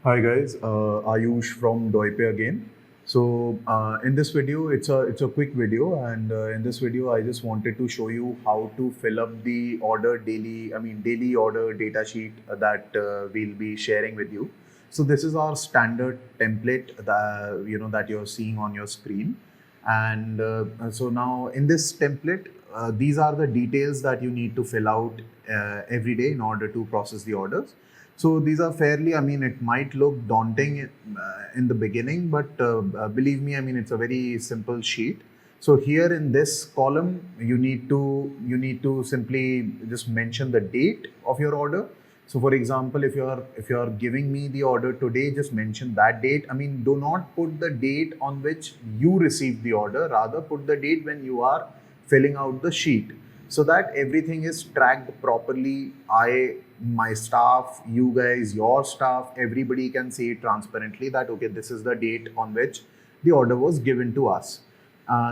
Hi guys, Ayush from Doipe again. So in this video, it's a quick video, and in this video, I just wanted to show you how to fill up the order daily. Daily order data sheet that we'll be sharing with you. So this is our standard template that that you're seeing on your screen, and so now in this template, these are the details that you need to fill out every day in order to process the orders. So these are fairly, it might look daunting in the beginning, but believe me, it's a very simple sheet. So here in this column, you need to simply just mention the date of your order. So for example, if you're giving me the order today, just mention that date. Do not put the date on which you received the order. Rather, put the date when you are filling out the sheet, so that everything is tracked properly. My staff, you guys, your staff, everybody can see it transparently that okay, this is the date on which the order was given to us.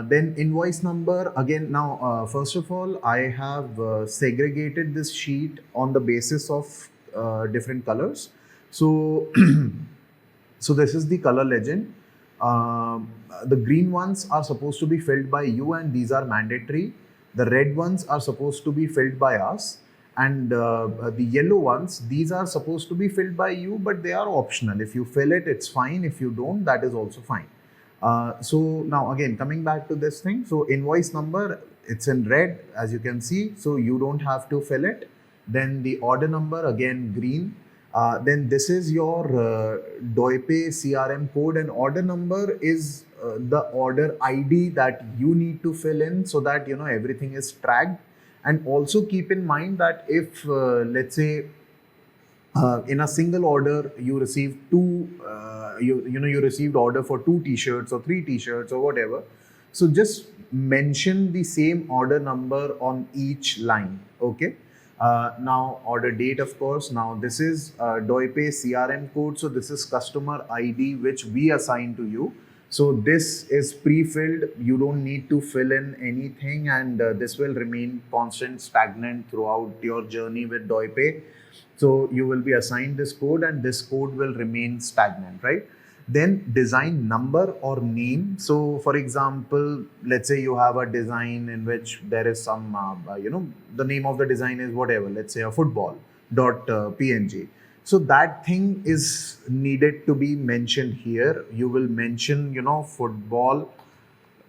Then invoice number again. Now, first of all, I have segregated this sheet on the basis of different colors. So so this is the color legend. The green ones are supposed to be filled by you, and these are mandatory. The red ones are supposed to be filled by us, and the yellow ones, these are supposed to be filled by you, but they are optional. If you fill it, it's fine. If you don't, that is also fine. So now again, coming back to this thing, so invoice number, it's in red as you can see, so you don't have to fill it. Then the order number, again green. Then this is your Doipe CRM code, and order number is the order ID that you need to fill in, so that everything is tracked. And also keep in mind that if let's say in a single order you received you received order for two t-shirts or three t-shirts or whatever, so just mention the same order number on each line. Okay. Now order date, of course. Now this is Doipe CRM code, so this is customer ID which we assign to you. So this is pre-filled, you don't need to fill in anything, and this will remain constant, stagnant throughout your journey with Doipe. So you will be assigned this code, and this code will remain stagnant, right? Then design number or name. So for example, let's say you have a design in which there is some, the name of the design is whatever, let's say a football dot png. So that thing is needed to be mentioned here. You will mention, football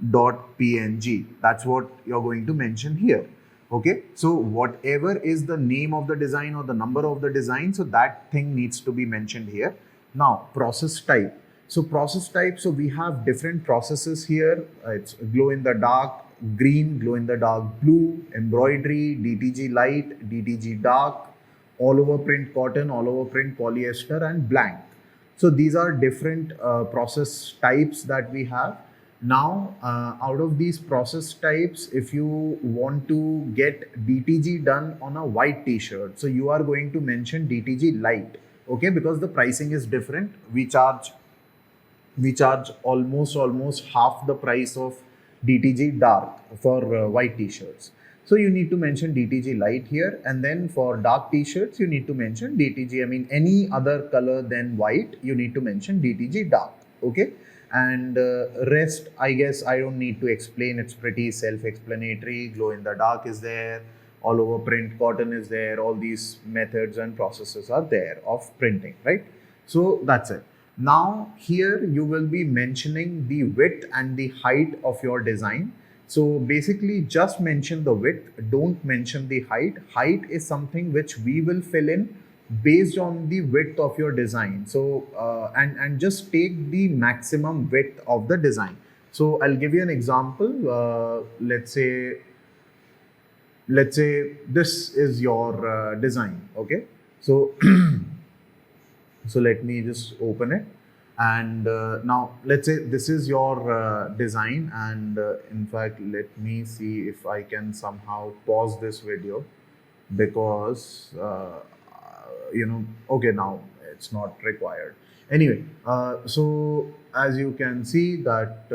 .png. That's what you're going to mention here. Okay, so whatever is the name of the design or the number of the design, so that thing needs to be mentioned here. Now process type. So process type, so we have different processes here. It's glow in the dark green, glow in the dark blue, embroidery, DTG light, DTG dark, all over print cotton, all over print polyester, and blank. So these are different process types that we have. Now, out of these process types, if you want to get DTG done on a white t-shirt, so you are going to mention DTG light, okay, because the pricing is different. We charge almost half the price of DTG dark for white t-shirts. So you need to mention DTG light here, and then for dark t-shirts you need to mention DTG. Any other color than white, you need to mention DTG dark. Okay, and rest, I guess I don't need to explain. It's pretty self-explanatory. Glow in the dark is there. All over print cotton is there. All these methods and processes are there of printing, right? So that's it. Now here you will be mentioning the width and the height of your design. So basically just mention the width, don't mention the height. Height is something which we will fill in based on the width of your design. So and just take the maximum width of the design. So I'll give you an example. Let's say this is your design. Okay, so so let me just open it, and now let's say this is your design, and in fact let me see if I can somehow pause this video, because okay, now it's not required. Anyway, so as you can see that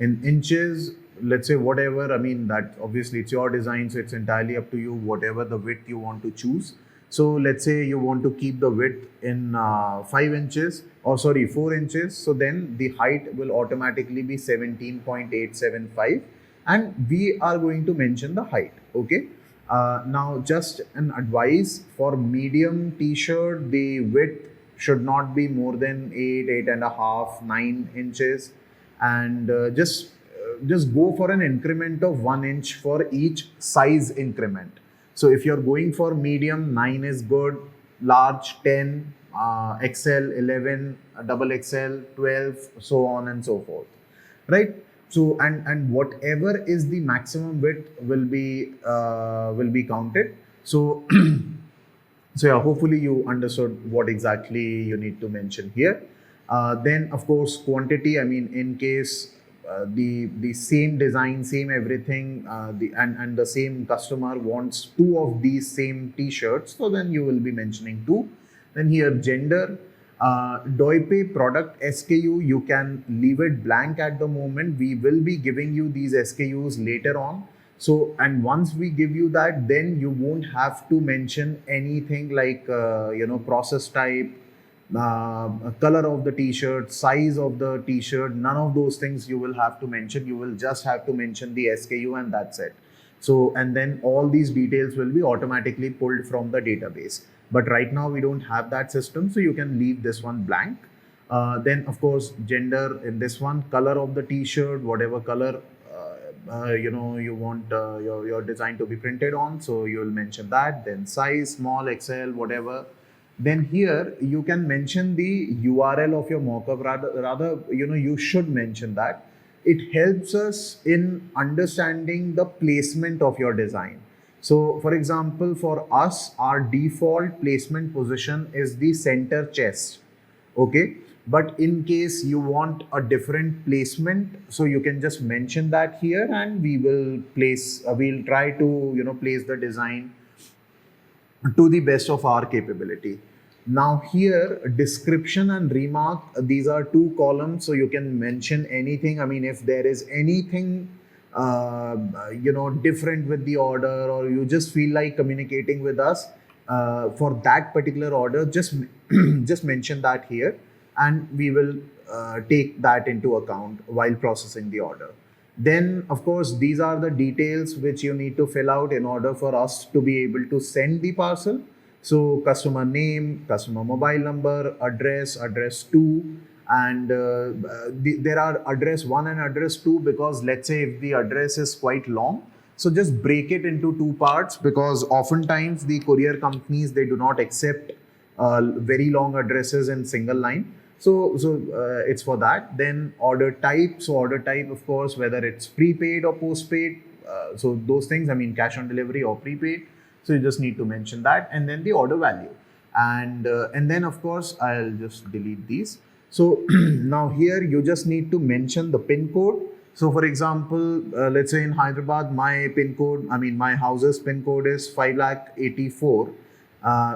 in inches, let's say whatever, that obviously it's your design, so it's entirely up to you whatever the width you want to choose. So let's say you want to keep the width in 5 inches, or sorry, 4 inches. So then the height will automatically be 17.875, and we are going to mention the height. Okay. Now, just an advice for medium t-shirt, the width should not be more than 8.5, 9 inches, and just go for an increment of 1 inch for each size increment. So if you're going for medium, 9 is good, large 10, XL 11, double XL 12, so on and so forth, right? So and whatever is the maximum width will be counted. So so yeah, hopefully you understood what exactly you need to mention here. Then of course quantity. I mean, in case the same design, same everything, the and the same customer wants two of these same T-shirts, so then you will be mentioning two. Then here gender, Doipe product SKU, you can leave it blank at the moment. We will be giving you these SKUs later on. So, and once we give you that, then you won't have to mention anything like, process type, color of the t-shirt, size of the t-shirt, none of those things you will have to mention. You will just have to mention the SKU, and that's it. So, and then all these details will be automatically pulled from the database. But right now we don't have that system, so you can leave this one blank. Then of course, gender in this one, color of the t-shirt, whatever color you want your design to be printed on, so you will mention that. Then size, small, XL, whatever. Then here you can mention the URL of your mockup. Rather, you should mention that. It helps us in understanding the placement of your design. So for example, for us, our default placement position is the center chest. Okay. But in case you want a different placement, so you can just mention that here, and we will we'll try to place the design to the best of our capability. Now here, description and remark, these are two columns, so you can mention anything. I mean, if there is anything different with the order, or you just feel like communicating with us for that particular order, just just mention that here, and we will take that into account while processing the order. Then of course, these are the details which you need to fill out in order for us to be able to send the parcel. So customer name, customer mobile number, address 2, and there are address 1 and address 2, because let's say if the address is quite long, so just break it into two parts, because oftentimes the courier companies, they do not accept very long addresses in single line. So it's for that. Then order type. So order type, of course, whether it's prepaid or postpaid. So those things, I mean, cash on delivery or prepaid. So you just need to mention that, and then the order value, and then of course I'll just delete these. So now here you just need to mention the pin code. So for example, let's say in Hyderabad, my pin code, I mean my house's pin code is 5,84.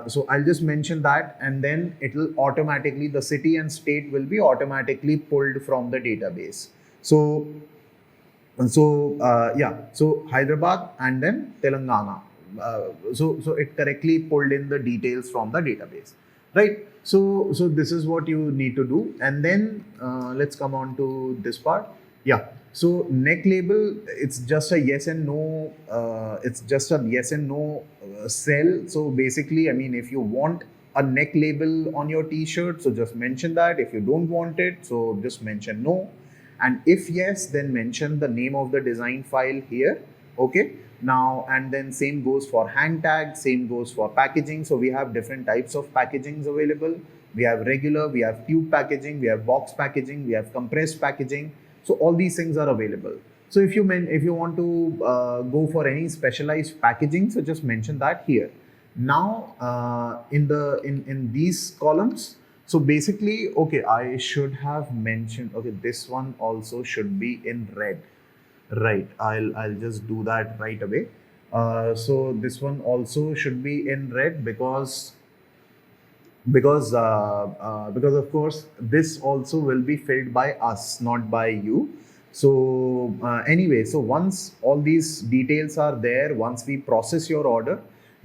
So I'll just mention that, and then it will automatically, the city and state will be automatically pulled from the database. So so Hyderabad and then Telangana. So it correctly pulled in the details from the database, right? So this is what you need to do, and then let's come on to this part. Yeah. So neck label, it's just a yes and no. It's just a yes and no cell. So basically, I mean, if you want a neck label on your T-shirt, so just mention that. If you don't want it, so just mention no. And if yes, then mention the name of the design file here. Okay. Now, and then same goes for hang tag, same goes for packaging. So we have different types of packagings available. We have regular, we have tube packaging, we have box packaging, we have compressed packaging. So all these things are available. So if you want to go for any specialized packaging, so just mention that here. Now in these columns, so basically, okay, I should have mentioned, okay, this one also should be in red. Right, I'll just do that right away. So this one also should be in red, because of course this also will be filled by us, not by you. So anyway, so once all these details are there, once we process your order,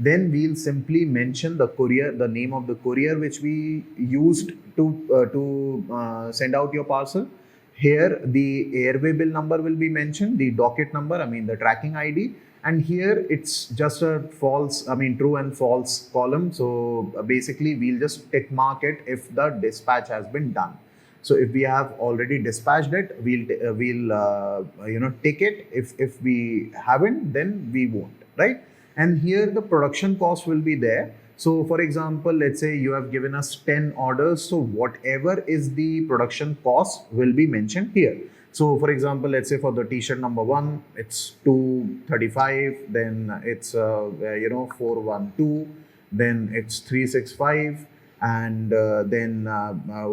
then we'll simply mention the courier, the name of the courier which we used to send out your parcel. Here the airway bill number will be mentioned, the docket number, I mean the tracking ID, and here it's just a false, I mean true and false column. So basically we'll just tick mark it if the dispatch has been done. So if we have already dispatched it, we'll tick it. If we haven't, then we won't, right? And here the production cost will be there. So for example, let's say you have given us 10 orders. So whatever is the production cost will be mentioned here. So for example, let's say for the t-shirt number 1, it's 235, then it's 412, then it's 365, and then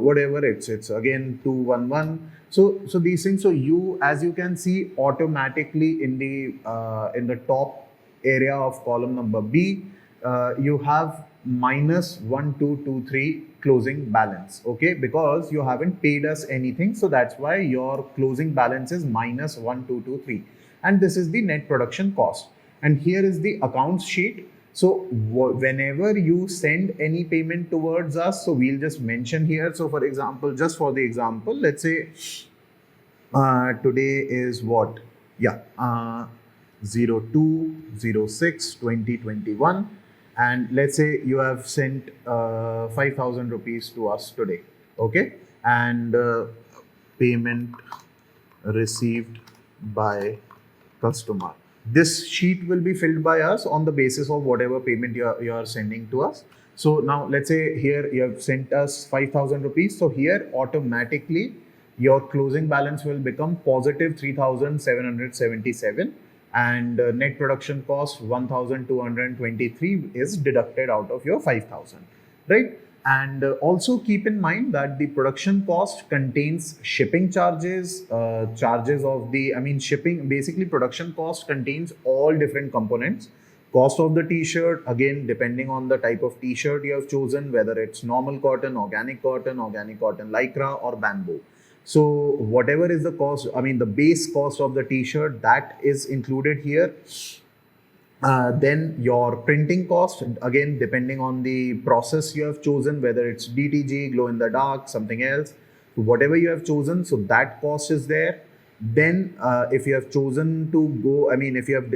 whatever it's again 211. So these things. So as you can see, automatically in the top area of column number B, you have minus 1223 closing balance, okay, because you haven't paid us anything. So that's why your closing balance is minus 1223, and this is the net production cost. And here is the accounts sheet. So whenever you send any payment towards us, so we'll just mention here. So for example, just for the example, let's say today is what? Yeah, 02/06/2021, and let's say you have sent 5,000 rupees to us today, okay, and payment received by customer. This sheet will be filled by us on the basis of whatever payment you are sending to us. So now let's say here you have sent us 5,000 rupees. So here automatically your closing balance will become positive 3,777, and net production cost 1,223 is deducted out of your 5,000, right? And also keep in mind that the production cost contains shipping charges, charges of the, I mean shipping, basically production cost contains all different components. Cost of the t-shirt, again depending on the type of t-shirt you have chosen, whether it's normal cotton, organic cotton, lycra, or bamboo. So whatever is the cost, I mean the base cost of the t-shirt, that is included here. Then your printing cost, again depending on the process you have chosen, whether it's DTG, glow in the dark, something else, whatever you have chosen, so that cost is there. Then if you have chosen to go, I mean if you have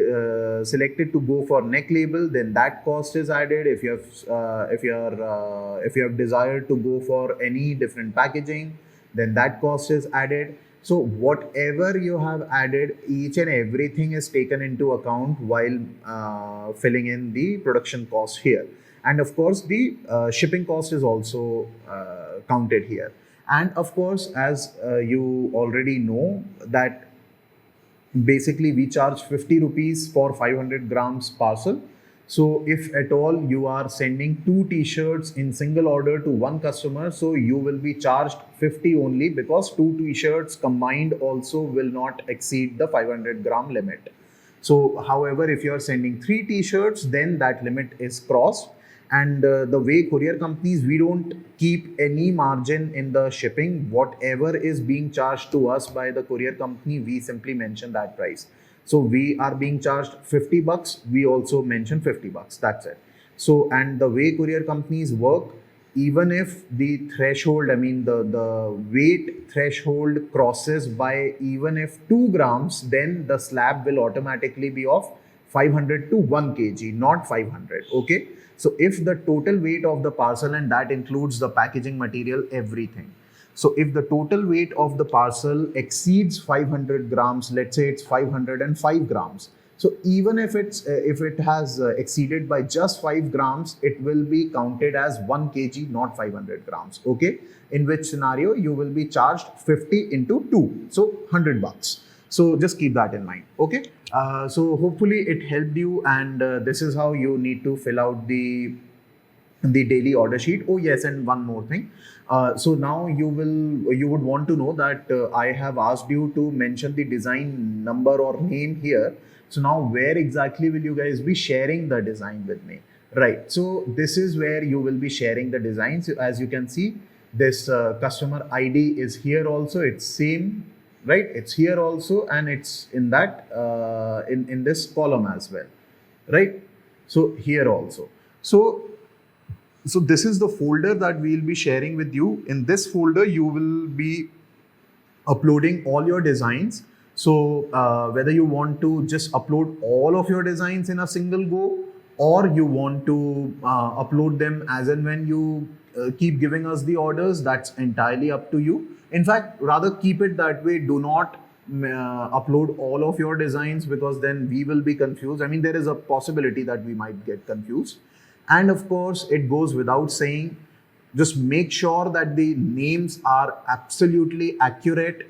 selected to go for neck label, then that cost is added. If you have desired to go for any different packaging, then that cost is added. So whatever you have added, each and everything is taken into account while filling in the production cost here. And of course, the shipping cost is also counted here. And of course, as you already know that basically we charge 50 rupees for 500 grams parcel. So if at all you are sending 2 t-shirts in single order to one customer, so you will be charged 50 only, because 2 t-shirts combined also will not exceed the 500 gram limit. So however, if you are sending 3 t-shirts, then that limit is crossed. And the way courier companies, we don't keep any margin in the shipping. Whatever is being charged to us by the courier company, we simply mention that price. So we are being charged 50 bucks, we also mention 50 bucks, that's it. So, and the way courier companies work, even if the threshold, I mean the weight threshold crosses by even if 2 grams, then the slab will automatically be of 500 to 1 kg, not 500, okay? So if the total weight of the parcel, and that includes the packaging material, everything. So if the total weight of the parcel exceeds 500 grams, let's say it's 505 grams. So even if it has exceeded by just 5 grams, it will be counted as 1 kg, not 500 grams. Okay. In which scenario you will be charged 50 into 2. So 100 bucks. So just keep that in mind. Okay. So hopefully it helped you, and this is how you need to fill out the daily order sheet. Oh yes, and one more thing. So now you would want to know that I have asked you to mention the design number or name here. So now where exactly will you guys be sharing the design with me? Right. So this is where you will be sharing the designs. As you can see, this customer ID is here also. It's same, right? It's here also, and it's in that in this column as well, right? So here also. So this is the folder that we'll be sharing with you. In this folder, you will be uploading all your designs. So whether you want to just upload all of your designs in a single go, or you want to upload them as and when you keep giving us the orders, that's entirely up to you. In fact, rather keep it that way. Do not upload all of your designs, because then we will be confused. I mean, there is a possibility that we might get confused. And of course, it goes without saying, just make sure that the names are absolutely accurate.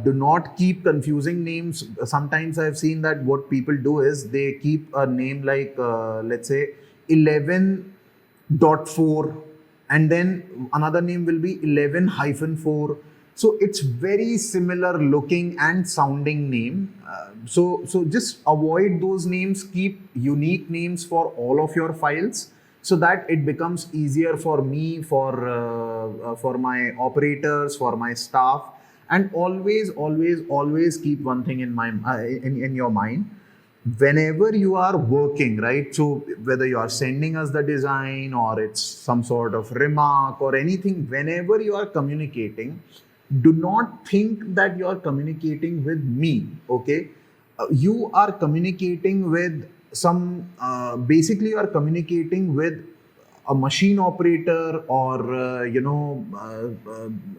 Do not keep confusing names. Sometimes I've seen that what people do is they keep a name like, let's say, 11.4, and then another name will be 11-4. So it's very similar looking and sounding name. So just avoid those names. Keep unique names for all of your files, so that it becomes easier for me, for my operators, for my staff. And always keep one thing in my in your mind. Whenever you are working, right? So whether you are sending us the design, or it's some sort of remark or anything, whenever you are communicating, do not think that you are communicating with me. Okay, you are communicating with some basically you are communicating with a machine operator, or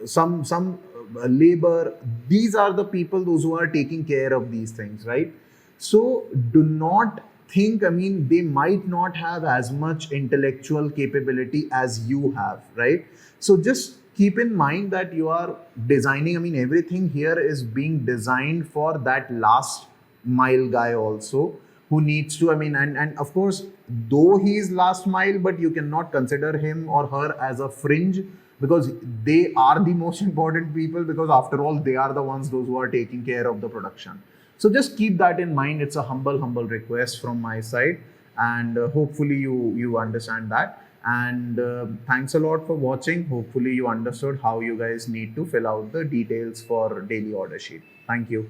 some labor. These are the people, those who are taking care of these things, right? So do not think, I mean, they might not have as much intellectual capability as you have, right? So just keep in mind that you are designing, I mean, everything here is being designed for that last mile guy also, who needs to, I mean, and of course, though he is last mile, but you cannot consider him or her as a fringe, because they are the most important people, because after all, they are the ones, those who are taking care of the production. So just keep that in mind. It's a humble request from my side, and hopefully you understand that. And thanks a lot for watching. Hopefully you understood how you guys need to fill out the details for daily order sheet. Thank you.